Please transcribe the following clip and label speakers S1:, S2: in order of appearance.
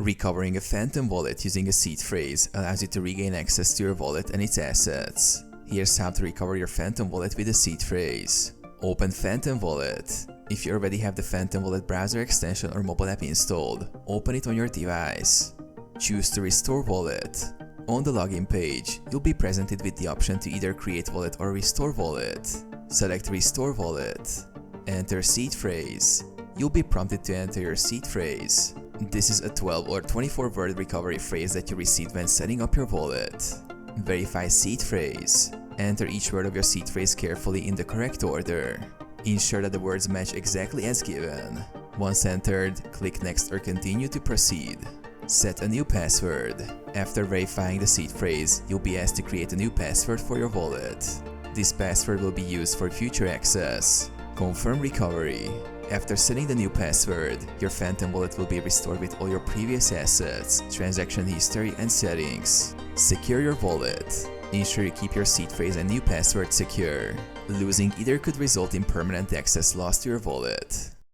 S1: Recovering a Phantom wallet using a seed phrase allows you to regain access to your wallet and its assets. Here's how to recover your Phantom wallet with a seed phrase. Open Phantom Wallet. If you already have the Phantom Wallet browser extension or mobile app installed, open it on your device. Choose to restore wallet. On the login page, you'll be presented with the option to either create wallet or restore wallet. Select Restore Wallet. Enter seed phrase. You'll be prompted to enter your seed phrase. This is a 12 or 24 word recovery phrase that you received when setting up your wallet. Verify seed phrase. Enter each word of your seed phrase carefully in the correct order. Ensure that the words match exactly as given. Once entered, click Next or Continue to proceed. Set a new password. After verifying the seed phrase, you'll be asked to create a new password for your wallet. This password will be used for future access. Confirm recovery. After setting the new password, your Phantom wallet will be restored with all your previous assets, transaction history, and settings. Secure your wallet. Ensure you keep your seed phrase and new password secure. Losing either could result in permanent access lost to your wallet.